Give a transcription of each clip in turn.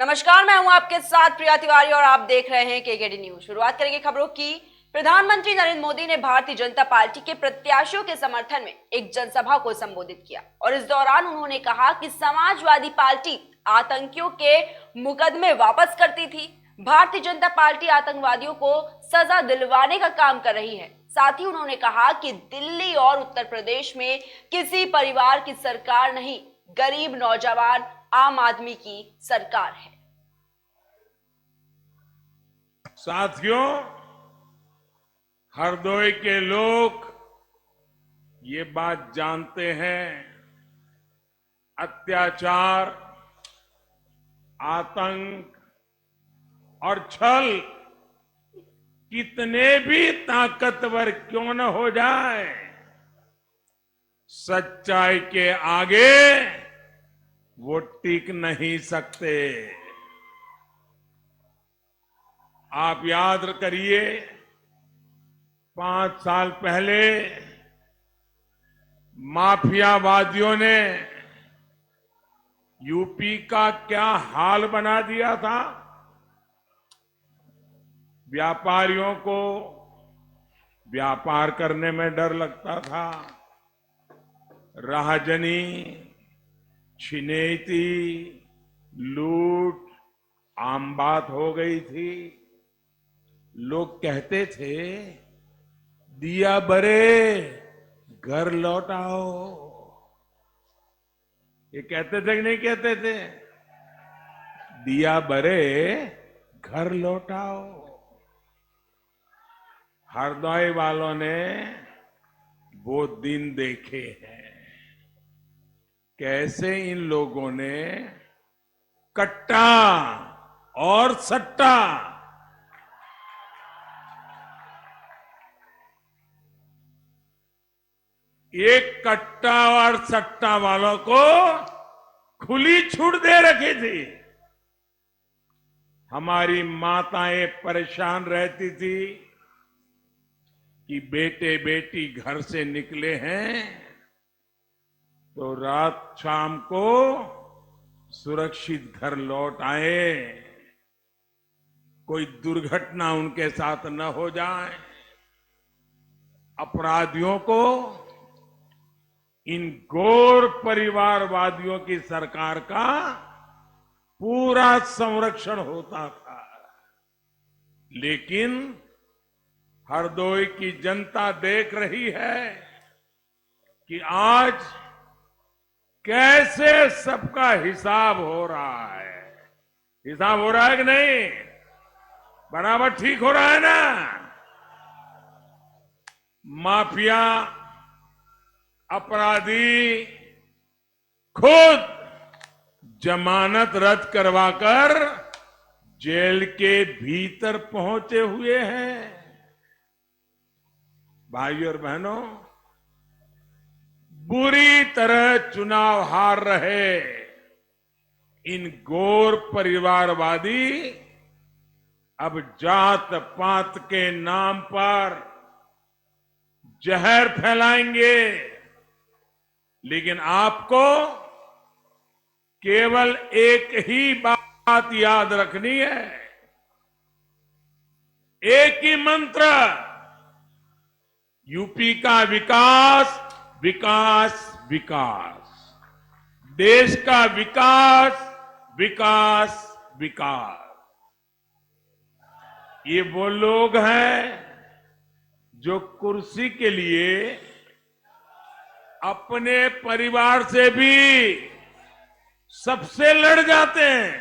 नमस्कार, मैं हूं आपके साथ प्रिया तिवारी और आप देख रहे हैं केकेडी न्यूज। शुरुआत करेंगे खबरों की। प्रधानमंत्री नरेंद्र मोदी ने भारतीय जनता पार्टी के प्रत्याशियों के समर्थन में एक जनसभा को संबोधित किया और इस दौरान उन्होंने कहा कि समाजवादी पार्टी आतंकियों के मुकदमे वापस करती थी। भारतीय जनता पार्टी आतंकवादियों को सजा दिलवाने का काम कर रही है। साथ ही उन्होंने कहा कि दिल्ली और उत्तर प्रदेश में किसी परिवार की सरकार नहीं, गरीब नौजवान आम आदमी की सरकार है। साथियों, हरदोई के लोग ये बात जानते हैं, अत्याचार, आतंक और छल कितने भी ताकतवर क्यों न हो जाए, सच्चाई के आगे वो टिक नहीं सकते। आप याद करिए, 5 साल पहले माफियावादियों ने यूपी का क्या हाल बना दिया था। व्यापारियों को व्यापार करने में डर लगता था, राहजनी, छिनेती, लूट आम बात हो गई थी। लोग कहते थे, दिया बरे घर लौट आओ। ये कहते थे कि नहीं कहते थे? दिया बरे घर लौट आओ। हरदोई वालों ने वो दिन देखे हैं, कैसे इन लोगों ने कट्टा और सट्टा एक कट्टा और सट्टा वालों को खुली छूट दे रखी थी। हमारी माताएं परेशान रहती थी कि बेटे बेटी घर से निकले हैं तो रात शाम को सुरक्षित घर लौट आए, कोई दुर्घटना उनके साथ न हो जाए। अपराधियों को इन घोर परिवारवादियों की सरकार का पूरा संरक्षण होता था। लेकिन हरदोई की जनता देख रही है कि आज कैसे सबका हिसाब हो रहा है। हिसाब हो रहा है कि नहीं? बराबर ठीक हो रहा है ना? माफिया, अपराधी खुद जमानत रद्द करवाकर जेल के भीतर पहुंचे हुए हैं। भाइयों और बहनों, बुरी तरह चुनाव हार रहे इन घोर परिवारवादी अब जात पात के नाम पर जहर फैलाएंगे। लेकिन आपको केवल एक ही बात याद रखनी है, एक ही मंत्र, यूपी का विकास, विकास, विकास, देश का विकास, विकास, विकास। ये वो लोग हैं जो कुर्सी के लिए अपने परिवार से भी सबसे लड़ जाते हैं।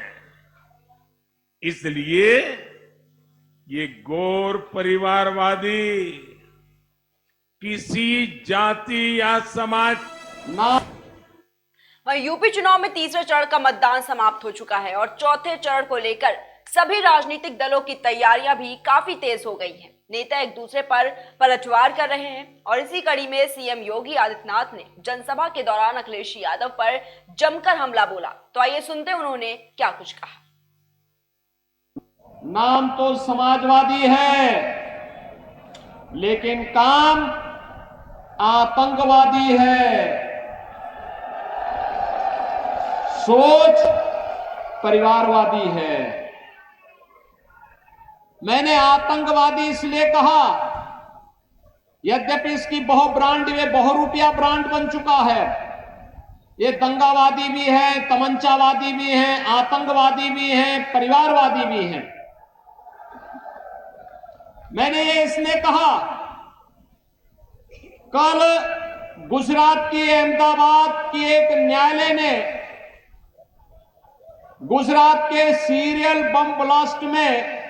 इसलिए ये घोर परिवारवादी किसी जाति या समाज वहीं यूपी चुनाव में तीसरे चरण का मतदान समाप्त हो चुका है और चौथे चरण को लेकर सभी राजनीतिक दलों की तैयारियां भी काफी तेज हो गई हैं। नेता एक दूसरे पर पलटवार कर रहे हैं और इसी कड़ी में सीएम योगी आदित्यनाथ ने जनसभा के दौरान अखिलेश यादव पर जमकर हमला बोला। तो आइए सुनते हैं उन्होंने क्या कुछ कहा। नाम तो समाजवादी है, लेकिन काम आतंकवादी है। सोच परिवारवादी है। मैंने आतंकवादी इसलिए कहा, यद्यपि इसकी बहुरूपिया ब्रांड बन चुका है। ये दंगावादी भी है, तमंचावादी भी है, आतंकवादी भी है, परिवारवादी भी है। मैंने ये इसलिए कहा, कल गुजरात की अहमदाबाद की एक न्यायालय ने गुजरात के सीरियल बम ब्लास्ट में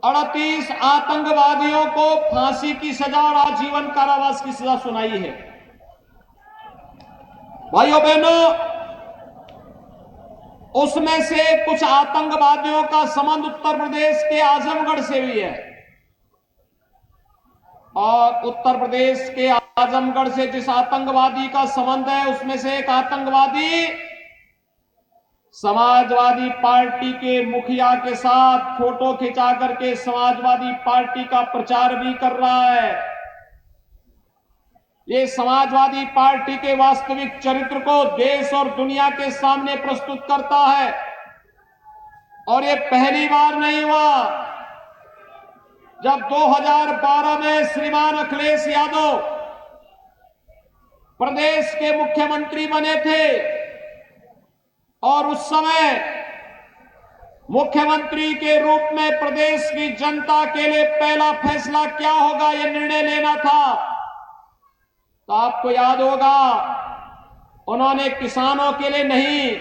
38 आतंकवादियों को फांसी की सजा और आजीवन कारावास की सजा सुनाई है। भाइयों बहनों, उसमें से कुछ आतंकवादियों का संबंध उत्तर प्रदेश के आजमगढ़ से भी है, और उत्तर प्रदेश के आजमगढ़ से जिस आतंकवादी का संबंध है, उसमें से एक आतंकवादी समाजवादी पार्टी के मुखिया के साथ फोटो खिंचा करके समाजवादी पार्टी का प्रचार भी कर रहा है। ये समाजवादी पार्टी के वास्तविक चरित्र को देश और दुनिया के सामने प्रस्तुत करता है, और ये पहली बार नहीं हुआ। जब 2012 में श्रीमान अखिलेश यादव प्रदेश के मुख्यमंत्री बने थे, और उस समय मुख्यमंत्री के रूप में प्रदेश की जनता के लिए पहला फैसला क्या होगा, यह निर्णय लेना था। तो आपको याद होगा, उन्होंने किसानों के लिए नहीं,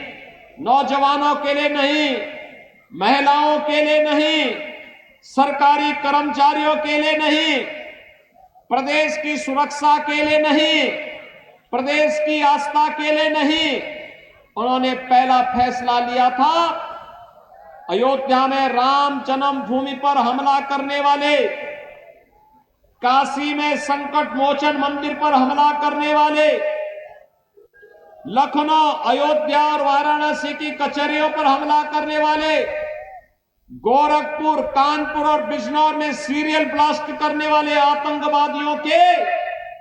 नौजवानों के लिए नहीं, महिलाओं के लिए नहीं, सरकारी कर्मचारियों के लिए नहीं, प्रदेश की सुरक्षा के लिए नहीं, प्रदेश की आस्था के लिए नहीं, उन्होंने पहला फैसला लिया था अयोध्या में राम जन्मभूमि पर हमला करने वाले, काशी में संकट मोचन मंदिर पर हमला करने वाले, लखनऊ, अयोध्या और वाराणसी की कचहरियों पर हमला करने वाले, गोरखपुर, कानपुर और बिजनौर में सीरियल ब्लास्ट करने वाले आतंकवादियों के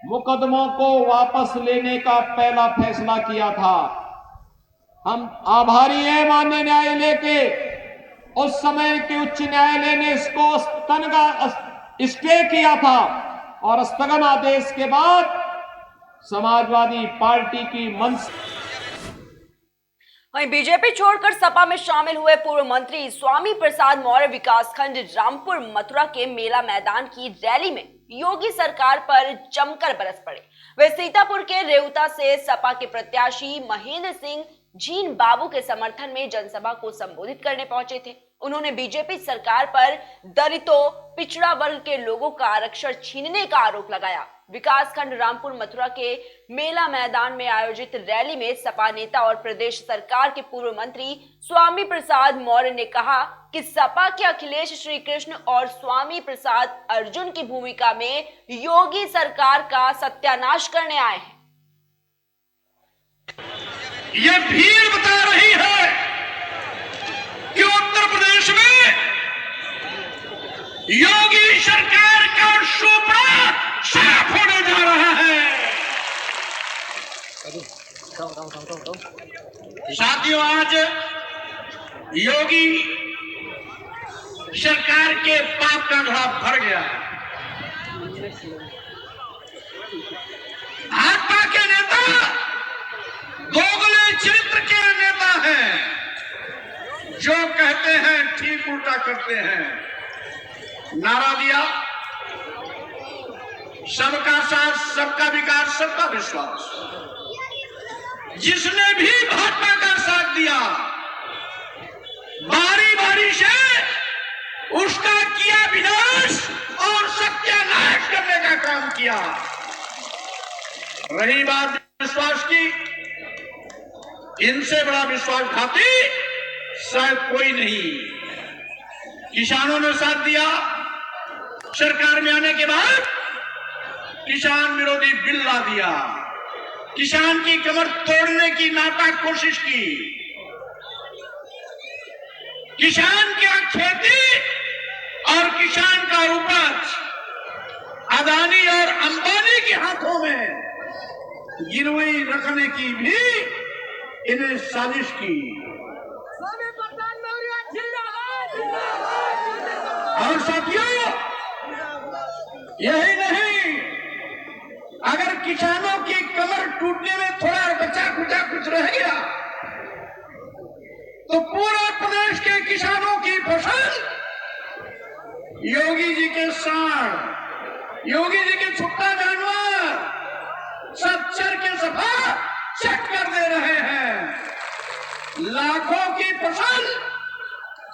मुकदमों को वापस लेने का पहला फैसला किया था। हम आभारी हैं माननीय न्यायालय के। उस समय के उच्च न्यायालय ने इसको स्टे किया था, और स्थगन आदेश के बाद समाजवादी पार्टी की मंच। वहीं बीजेपी छोड़कर सपा में शामिल हुए पूर्व मंत्री स्वामी प्रसाद मौर्य विकासखंड रामपुर मथुरा के मेला मैदान की रैली में योगी सरकार पर जमकर बरस पड़े। वे सीतापुर के रेउता से सपा के प्रत्याशी महेंद्र सिंह जीन बाबू के समर्थन में जनसभा को संबोधित करने पहुंचे थे। उन्होंने बीजेपी सरकार पर दलितों, पिछड़ा वर्ग के लोगों का आरक्षण छीनने का आरोप लगाया। विकासखंड रामपुर मथुरा के मेला मैदान में आयोजित रैली में सपा नेता और प्रदेश सरकार के पूर्व मंत्री स्वामी प्रसाद मौर्य ने कहा कि सपा के अखिलेश श्री कृष्ण और स्वामी प्रसाद अर्जुन की भूमिका में योगी सरकार का सत्यानाश करने आए हैं। ये भीड़ बता रही है कि उत्तर प्रदेश में योगी सरकार का सुपड़ा साफ होने जा रहा है। साथियों, आज योगी सरकार के पाप का घड़ा भर गया। भाजपा के नेता दोगले चरित्र के नेता हैं, जो कहते हैं ठीक उल्टा करते हैं। नारा दिया सबका साथ, सबका विकास, सबका विश्वास। जिसने भी भाजपा का साथ दिया, बारी बारी से उसका किया विनाश और सत्यानाश करने का काम किया। रही बात विश्वास की, इनसे बड़ा विश्वासघाती शायद कोई नहीं। किसानों ने साथ दिया। सरकार में आने के बाद किसान विरोधी बिल ला दिया, किसान की कमर तोड़ने की नापाक कोशिश की। किसान का खेती और किसान का उपज अदानी और अंबानी के हाथों में गिरवी रखने की भी इन्हें साजिश की। और साथियों, यही नहीं, अगर किसानों की कमर टूटने में थोड़ा बचा खुचा कुछ रह गया तो पूरे प्रदेश के किसानों की फसल योगी जी के सांड, योगी जी के छुट्टा जानवर सब चर के सफा चट कर दे रहे हैं। लाखों की फसल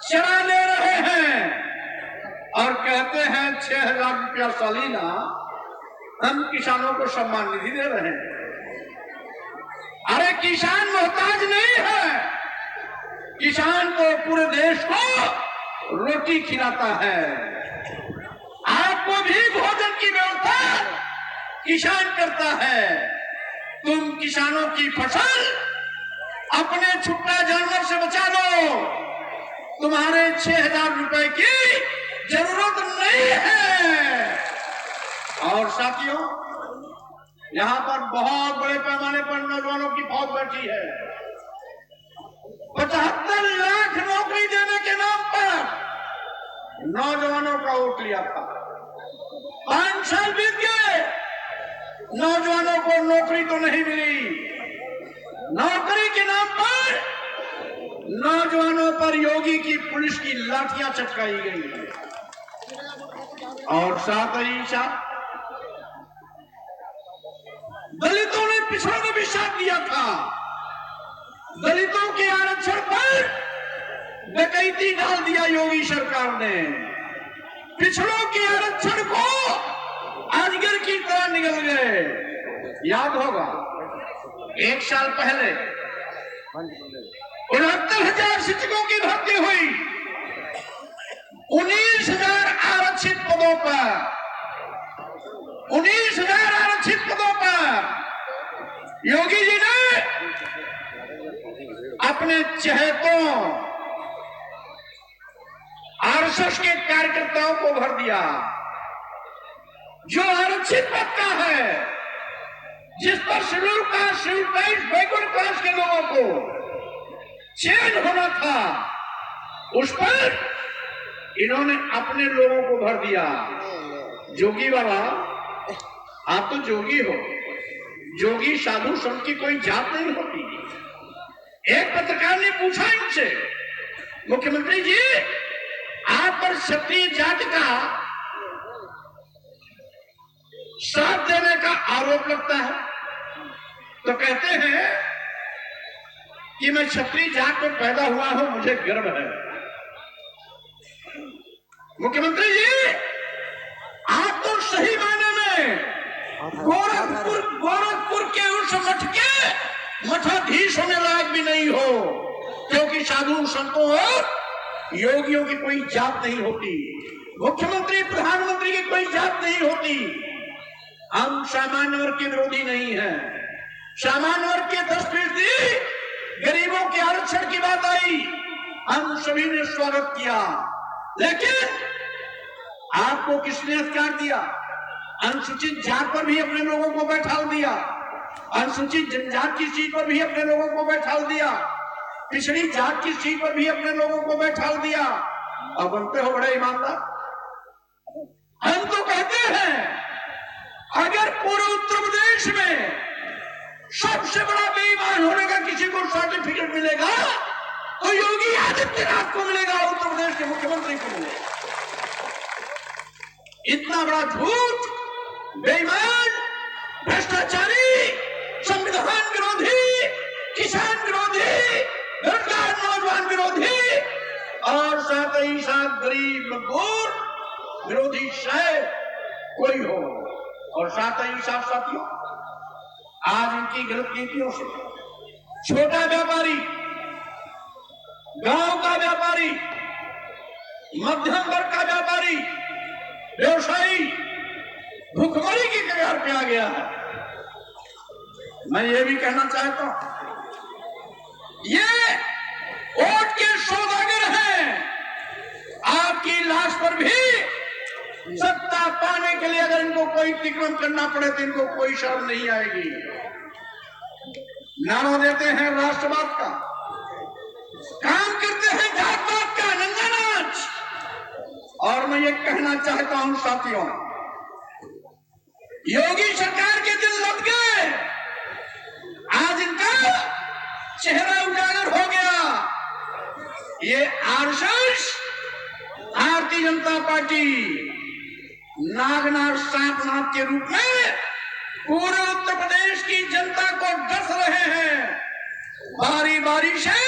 चरा ले रहे हैं और कहते हैं 6,000 रुपया सालीना हम किसानों को सम्मान निधि दे रहे हैं। अरे किसान मोहताज नहीं है, किसान तो पूरे देश को रोटी खिलाता है। आपको भी भोजन की व्यवस्था किसान करता है। तुम किसानों की फसल अपने छुट्टा जानवर से बचा लो, तुम्हारे 6,000 रुपए की जरूरत नहीं है। और साथियों, यहां पर बहुत बड़े पैमाने पर नौजवानों की फौज बैठी है। 75 लाख नौकरी देने के नाम पर नौजवानों का वोट लिया था। 5 साल बीत गए, नौजवानों को नौकरी तो नहीं मिली। नौकरी के नाम पर नौजवानों पर योगी की पुलिस की लाठियां चटकाई गई। और साथ ही साथ दलितों ने, पिछड़ों ने भी साथ दिया था। दलितों के आरक्षण पर डकैती डाल दिया योगी सरकार ने। पिछड़ों के आरक्षण को अजगर की तरह निगल गए। याद होगा 1 साल पहले 69,000 शिक्षकों की भर्ती हुई। 19,000 आरक्षित पदों पर, 19,000 आरक्षित पदों पर योगी जी ने अपने चहेतों आरएसएस के कार्यकर्ताओं को भर दिया। जो आरक्षित पद का है, जिस पर schedule caste, schedule tribes, backward class के लोगों को चयन होना था, उस पर इन्होंने अपने लोगों को भर दिया। जोगी बाबा, आप तो जोगी हो। जोगी साधु संत की कोई जात नहीं होती। एक पत्रकार ने पूछा इनसे, मुख्यमंत्री जी आप पर क्षत्रिय जाति का साथ देने का आरोप लगता है, तो कहते हैं कि मैं क्षत्रिय जात में पैदा हुआ हूं, मुझे गर्व है। मुख्यमंत्री जी आप तो सही मायने में गोरखपुर के उस मठ के मठाधीश होने लायक भी नहीं हो, क्योंकि साधु संतों और योगियों की कोई जात नहीं होती। मुख्यमंत्री, प्रधानमंत्री की कोई जात नहीं होती। हम सामान्य वर्ग के विरोधी नहीं हैं। सामान्य वर्ग के 10% गरीबों के आरक्षण की बात आई, हम सभी ने स्वागत किया। लेकिन आपको किसने अधिकार दिया? अनुसूचित जात पर भी अपने लोगों को बैठा दिया, अनुसूचित जनजात की सीट पर भी अपने लोगों को बैठा दिया, पिछड़ी जात की सीट पर भी अपने लोगों को बैठा दिया। अब बनते हो बड़े ईमानदार। हम तो कहते हैं अगर पूरे उत्तर प्रदेश में सबसे बड़ा बेईमान होने का किसी को सर्टिफिकेट मिलेगा तो योगी आदित्यनाथ को मिलेगा, उत्तर प्रदेश के मुख्यमंत्री को मिलेगा। इतना बड़ा झूठ, बेईमान, भ्रष्टाचारी, संविधान विरोधी, किसान विरोधी, बेरोजगार नौजवान विरोधी और साथ ही साथ गरीब मजदूर विरोधी शायद कोई हो। और साथ ही साथ साथियों, आज इनकी गलत नीतियों से छोटा व्यापारी, गांव का व्यापारी, मध्यम वर्ग का व्यापारी, व्यवसायी भुखमरी की कगार पे आ गया है। मैं ये भी कहना चाहता हूं, ये वोट के सौदागर हैं। आपकी लाश पर भी सत्ता पाने के लिए अगर इनको कोई अतिक्रमण करना पड़े तो इनको कोई शर्म नहीं आएगी। नारा देते हैं राष्ट्रवाद का, काम करते हैं जात पात का नंगा नाच। और मैं ये कहना चाहता हूं साथियों, योगी सरकार के दिन लग गए, आज इनका चेहरा उजागर हो गया। ये आरएसएस, भारतीय जनता पार्टी नागनाथ सांपनाथ के रूप में पूरे उत्तर प्रदेश की जनता को डस रहे हैं। बारी बारी से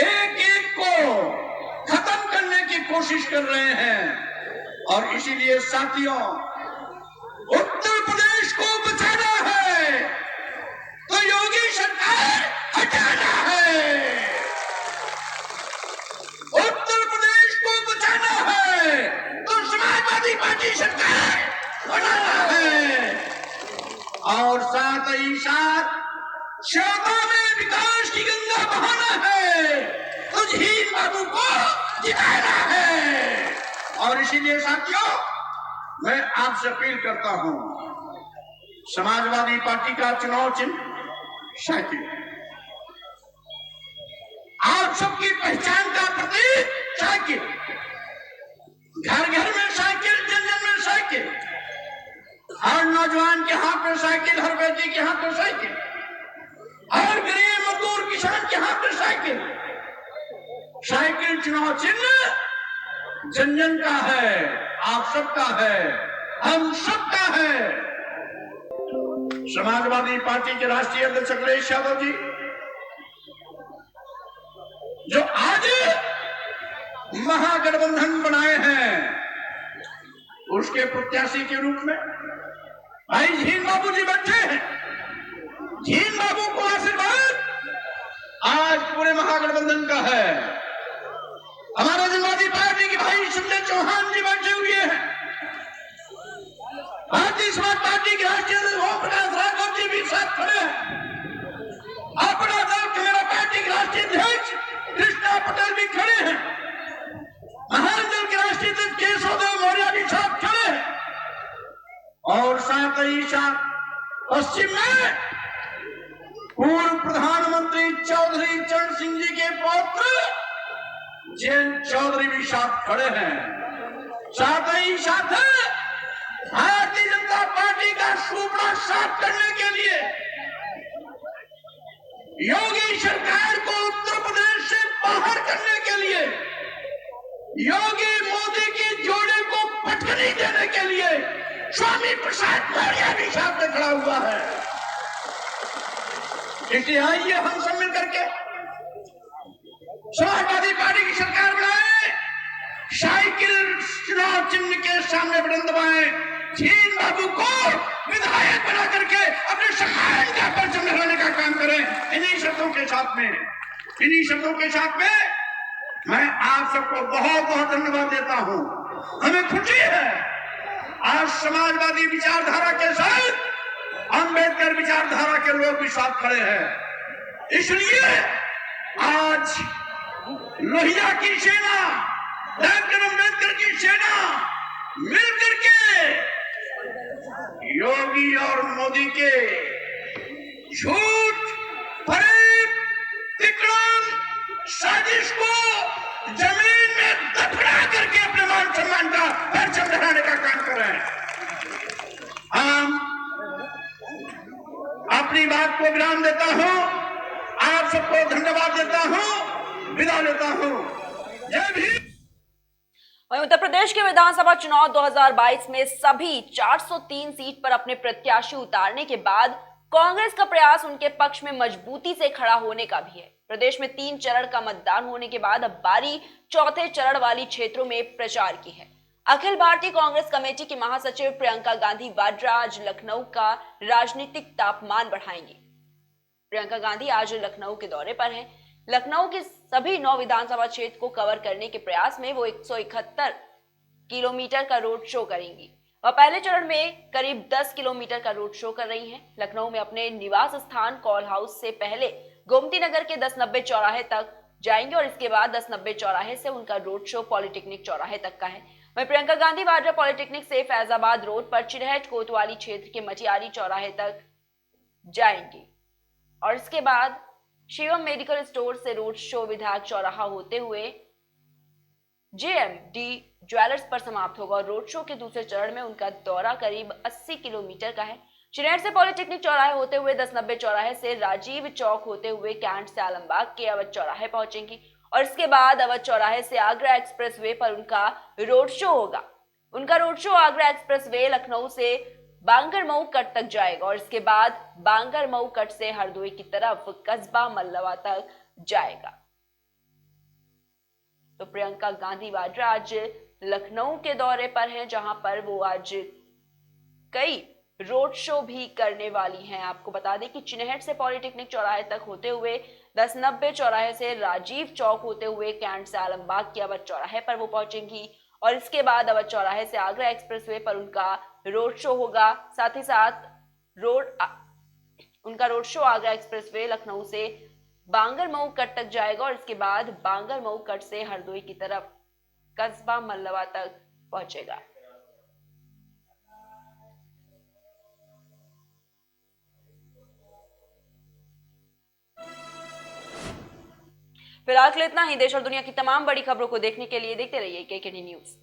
एक एक को खत्म करने की कोशिश कर रहे हैं। और इसीलिए साथियों, उत्तर प्रदेश को बचाना है तो योगी सरकार हटाना है। उत्तर प्रदेश को बचाना है तो समाजवादी पार्टी सरकार बनाना है। और साथ ही साथ क्षमता में विकास की गंगा बहाना है तो झील बाबू को जिताना है। और इसीलिए साथियों, मैं आपसे अपील करता हूं, समाजवादी पार्टी का चुनाव चिन्ह साइकिल, आप सबकी पहचान का प्रतीक साइकिल, घर घर में साइकिल, जन जन में साइकिल, हर नौजवान के हाथ में साइकिल, हर बेटी के हाथ में साइकिल, हर गरीब मजदूर किसान के हाथ में साइकिल। साइकिल चुनाव चिन्ह जन जन का है, आप सबका है, हम सबका है। समाजवादी पार्टी के राष्ट्रीय अध्यक्ष अखिलेश यादव जी, जो आज महागठबंधन बनाए हैं, उसके प्रत्याशी के रूप में भाई झील बाबू जी बैठे हैं। झील बाबू को आशीर्वाद आज पूरे महागठबंधन का है। हमारे समाजवादी पार्टी के भाई संजय चौहान जी बैठे हुए हैं। भारतीय समाज पार्टी के राष्ट्रीय अध्यक्ष ओम प्रकाश राठौर जी भी साथ खड़े हैं। अपना दल के मेरा पार्टी के राष्ट्रीय अध्यक्ष कृष्णा पटेल भी खड़े हैं। महान दल के राष्ट्रीय अध्यक्ष केशव देव मौर्य भी साथ खड़े हैं। और साथ ही साथ पश्चिम में पूर्व प्रधानमंत्री चौधरी चरण सिंह जी के पौत्र जयंत चौधरी भी साथ खड़े हैं। साथ ही साथ भारतीय जनता पार्टी का सुपड़ा साफ करने के लिए, योगी सरकार को उत्तर प्रदेश से बाहर करने के लिए, योगी मोदी की जोड़े को पटकनी देने के लिए स्वामी प्रसाद मौर्य भी साथ में खड़ा हुआ है। इसलिए आइए हम सब मिल करके समाजवादी पार्टी की सरकार बनाए, साइकिल चुनाव चिन्ह के सामने बटन दबाएं, झील बाबू को विधायक बना करके अपने सम्मान का परचम लहराने का काम करें। इन्हीं शब्दों के साथ में मैं आप सबको बहुत बहुत धन्यवाद देता हूं। हमें खुशी है आज समाजवादी विचारधारा के साथ अंबेडकर विचारधारा के लोग भी साथ खड़े हैं। इसलिए आज लोहिया की सेना, डॉक्टर अंबेडकर की सेना मिलकर के योगी और मोदी के झूठ, फरेब, विक्रम, साजिश को जमीन में दफना करके अपने मान सम्मान का परचम लहराने का काम कर रहे हैं। हम अपनी बात को विराम देता हूं, आप सबको धन्यवाद देता हूं, विदा लेता हूं। जय भीम। वहीं उत्तर प्रदेश के विधानसभा चुनाव 2022 में सभी 403 सीट पर अपने प्रत्याशी उतारने के बाद कांग्रेस का प्रयास उनके पक्ष में मजबूती से खड़ा होने का भी है। प्रदेश में 3 चरण का मतदान होने के बाद अब बारी चौथे चरण वाली क्षेत्रों में प्रचार की है। अखिल भारतीय कांग्रेस कमेटी की महासचिव प्रियंका गांधी वाड्रा आज लखनऊ का राजनीतिक तापमान बढ़ाएंगी। प्रियंका गांधी आज लखनऊ के दौरे पर हैं। लखनऊ के सभी 9 विधानसभा क्षेत्र को कवर करने के प्रयास में वो 171 किलोमीटर का रोड शो करेंगी। वह पहले चरण में करीब 10 किलोमीटर का रोड शो कर रही हैं। लखनऊ में अपने निवास स्थान कॉल हाउस से पहले गोमती नगर के 1090 चौराहे तक जाएंगे और इसके बाद 1090 चौराहे से उनका रोड शो पॉलिटेक्निक चौराहे तक का है। वहीं प्रियंका गांधी वाड्रा पॉलिटेक्निक से फैजाबाद रोड पर चिरहट कोतवाली क्षेत्र के मटियारी चौराहे तक जाएंगी और इसके बाद शिवम मेडिकल स्टोर से रोड शो विधायक चौराहा होते हुए JMD ज्वेलर्स पर समाप्त होगा और रोड शो के दूसरे चरण में उनका दौरा करीब 80 किलोमीटर का है। चिनेट से पॉलिटेक्निक चौराहे होते हुए 1090 चौराहे से राजीव चौक होते हुए कैंट से आलमबाग के अवध चौराहे पहुंचेंगी और इसके बाद अवध चौराहे से आगरा एक्सप्रेसवे पर उनका रोड शो होगा। उनका road show Agra expressway Lucknow से बांगरमऊ कट तक जाएगा और इसके बाद बांगरमऊ कट से हरदोई की तरफ कस्बा मल्लवा तक जाएगा। तो प्रियंका गांधी वाड्रा आज लखनऊ के दौरे पर हैं, जहां पर वो आज कई रोड शो भी करने वाली हैं। आपको बता दें कि चिन्हट से पॉलिटेक्निक चौराहे तक होते हुए 1090 चौराहे से राजीव चौक होते हुए कैंट से आलमबाग के अवध चौराहे पर वो पहुंचेंगी और इसके बाद अवध चौराहे से आगरा एक्सप्रेसवे पर उनका रोड शो होगा। साथ ही साथ उनका road show Agra expressway Lucknow से बांगरमऊ कट तक जाएगा और इसके बाद बांगरमऊ कट से हरदोई की तरफ कस्बा मल्लवा तक पहुंचेगा। फिलहाल इतना ही। देश और दुनिया की तमाम बड़ी खबरों को देखने के लिए देखते रहिए KKD न्यूज।